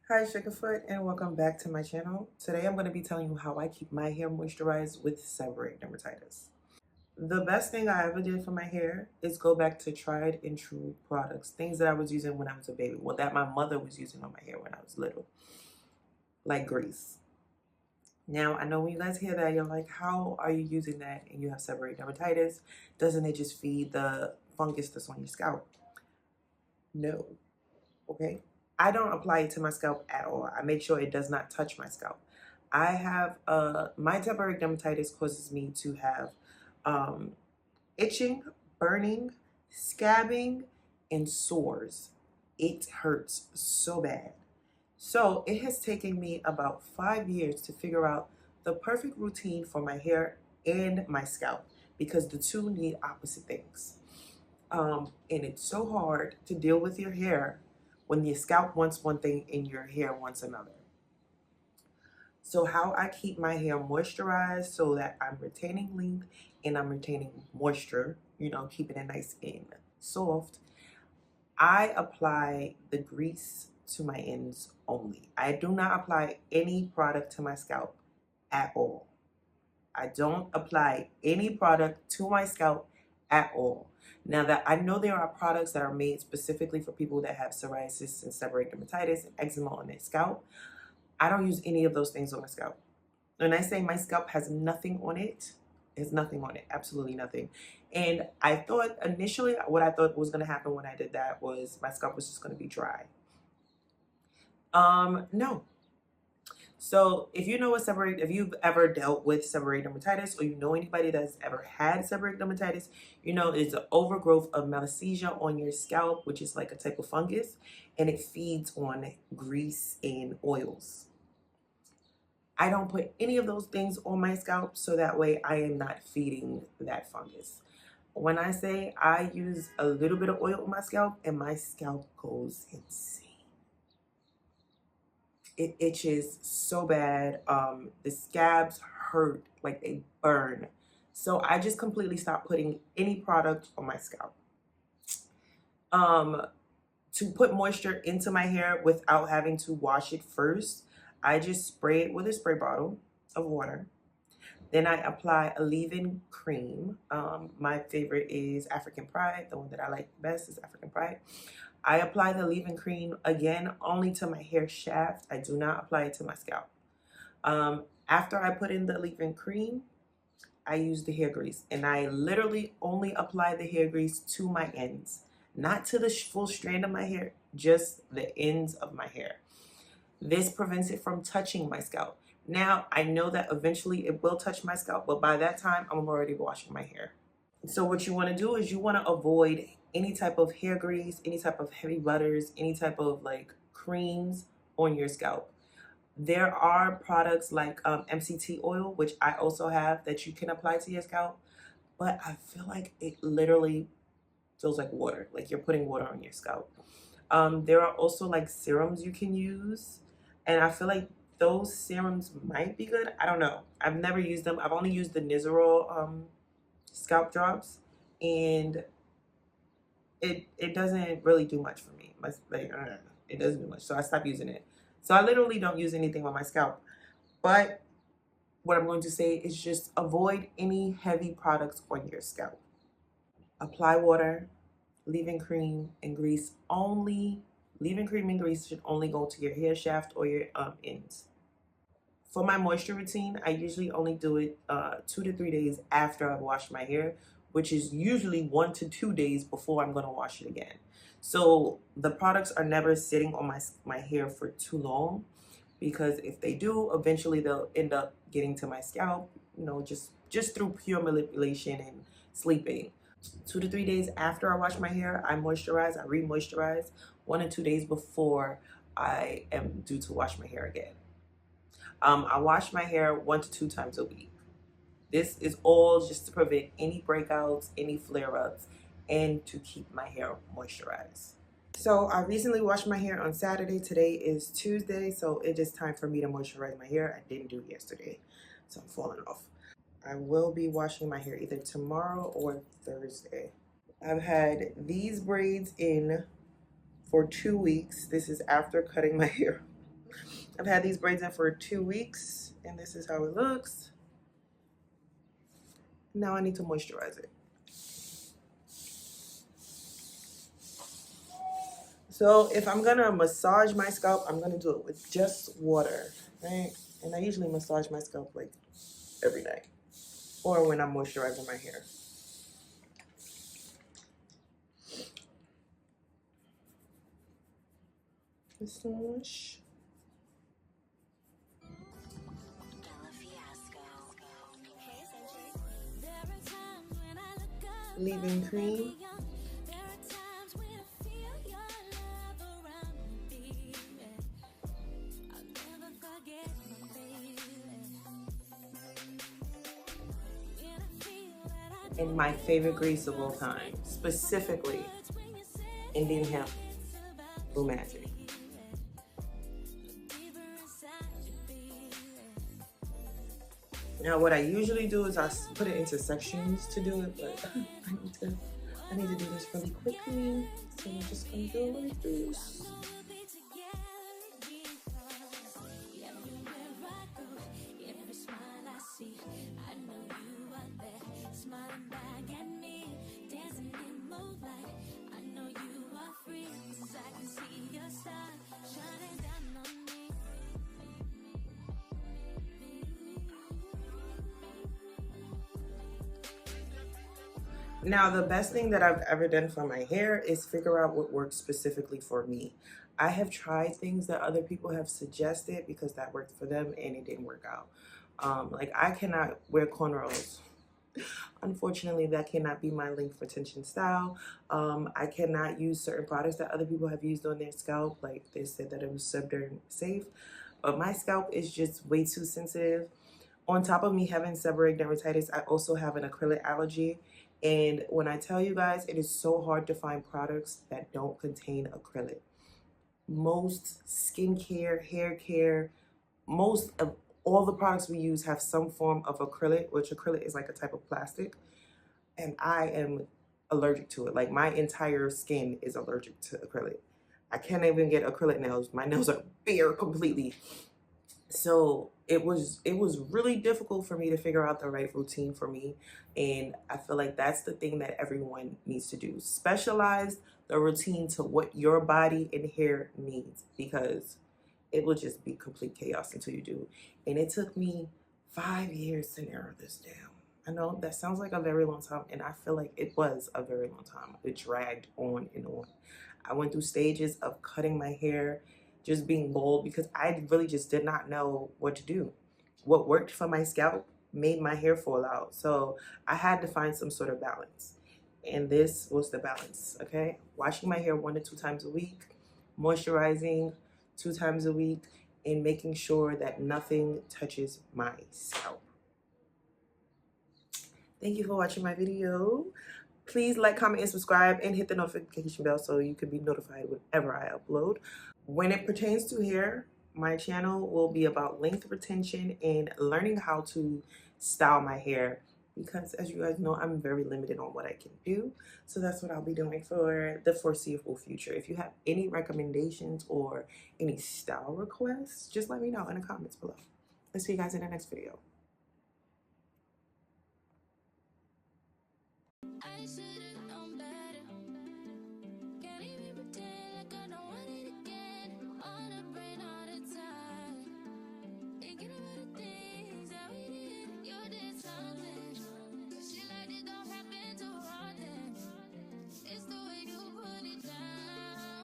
Hi Sugarfoot and welcome back to my channel. Today I'm going to be telling you how I keep my hair moisturized with seborrheic dermatitis. The best thing I ever did for my hair is go back to tried and true products, things that I was using when I was a baby, well that my mother was using on my hair when I was little, like grease. Now I know when you guys hear that, you're like, how are you using that and you have seborrheic dermatitis? Doesn't it just feed the fungus that's on your scalp? No. Okay, I don't apply it to my scalp at all. I make sure it does not touch my scalp. I have my seborrheic dermatitis causes me to have itching, burning, scabbing, and sores. It hurts so bad. So it has taken me about 5 years to figure out the perfect routine for my hair and my scalp because the two need opposite things. And it's so hard to deal with your hair when your scalp wants one thing and your hair wants another. So how I keep my hair moisturized so that I'm retaining length and I'm retaining moisture, keeping it nice and soft, I apply the grease to my ends only. I do not apply any product to my scalp at all. I don't apply any product to my scalp at all. Now that I know there are products that are made specifically for people that have psoriasis and seborrheic dermatitis and eczema on their scalp, I don't use any of those things on my scalp. When I say my scalp has nothing on it, there's nothing on it, absolutely nothing. And I thought initially what I thought was going to happen when I did that was my scalp was just going to be dry. No. So if you know what if you've ever dealt with seborrheic dermatitis or you know anybody that's ever had seborrheic dermatitis, it's an overgrowth of malassezia on your scalp, which is like a type of fungus, and it feeds on grease and oils. I don't put any of those things on my scalp so that way I am not feeding that fungus. When I say I use a little bit of oil on my scalp and my scalp goes insane. It itches so bad. The scabs hurt, like they burn. So I just completely stopped putting any product on my scalp. To put moisture into my hair without having to wash it first, I just spray it with a spray bottle of water. Then I apply a leave-in cream. My favorite is African Pride. The one that I like best is African Pride. I apply the leave-in cream again only to my hair shaft. I do not apply it to my scalp. After I put in the leave-in cream, I use the hair grease, and I literally only apply the hair grease to my ends, not to the full strand of my hair, just the ends of my hair. This prevents it from touching my scalp. Now, I know that eventually it will touch my scalp, but by that time, I'm already washing my hair. So what you want to do is you want to avoid any type of hair grease, any type of heavy butters, any type of like creams on your scalp. There are products like MCT oil, which I also have, that you can apply to your scalp, but I feel like it literally feels like water, like you're putting water on your scalp. There are also like serums you can use, and I feel like those serums might be good. I don't know. I've never used them. I've only used the Nizoral scalp drops, and it doesn't really do much for me. It doesn't do much, so I stopped using it. So I literally don't use anything on my scalp. But what I'm going to say is just avoid any heavy products on your scalp. Apply water, leave-in cream, and grease only. Leave-in cream and grease should only go to your hair shaft or your ends. For my moisture routine, I usually only do it 2 to 3 days after I've washed my hair, which is usually 1 to 2 days before I'm going to wash it again. So the products are never sitting on my hair for too long, because if they do, eventually they'll end up getting to my scalp, just through pure manipulation and sleeping. 2 to 3 days after I wash my hair, I moisturize, I re-moisturize 1 or 2 days before I am due to wash my hair again. I wash my hair 1 to 2 times a week. This is all just to prevent any breakouts, any flare-ups, and to keep my hair moisturized. So I recently washed my hair on Saturday. Today is Tuesday, so it is time for me to moisturize my hair. I didn't do it yesterday, so I'm falling off. I will be washing my hair either tomorrow or Thursday. I've had these braids in for 2 weeks. This is after cutting my hair I've had these braids in for 2 weeks, and this is how it looks. Now I need to moisturize it. So if I'm gonna massage my scalp, I'm gonna do it with just water, right? And I usually massage my scalp like every day or when I'm moisturizing my hair. Massage. Leave-in cream. And my favorite grease of all time, specifically Indian hemp Blue Magic. Now what I usually do is I put it into sections to do it, but I need to do this really quickly, so I'm just gonna do it like this. Now, the best thing that I've ever done for my hair is figure out what works specifically for me. I have tried things that other people have suggested because that worked for them and it didn't work out. Like I cannot wear cornrows. Unfortunately, that cannot be my length retention style. I cannot use certain products that other people have used on their scalp. Like they said that it was sebderm safe, but my scalp is just way too sensitive. On top of me having seborrheic dermatitis, I also have an acrylate allergy. And when I tell you guys, it is so hard to find products that don't contain acrylate. Most skincare, hair care, most of all the products we use have some form of acrylate, which acrylate is like a type of plastic. And I am allergic to it. Like my entire skin is allergic to acrylate. I can't even get acrylic nails. My nails are bare completely. So it was really difficult for me to figure out the right routine for me, and I feel like that's the thing that everyone needs to do. Specialize the routine to what your body and hair needs, because it will just be complete chaos until you do. And it took me 5 years to narrow this down. I know that sounds like a very long time, and I feel like it was a very long time. It dragged on and on. I went through stages of cutting my hair, just being bold, because I really just did not know what to do. What worked for my scalp made my hair fall out. So I had to find some sort of balance. And this was the balance, okay? Washing my hair 1 to 2 times a week, moisturizing 2 times a week, and making sure that nothing touches my scalp. Thank you for watching my video. Please like, comment, and subscribe, and hit the notification bell so you can be notified whenever I upload. When it pertains to hair, my channel will be about length retention and learning how to style my hair, because as you guys know, I'm very limited on what I can do. So that's what I'll be doing for the foreseeable future. If you have any recommendations or any style requests, just let me know in the comments below. I'll see you guys in the next video. I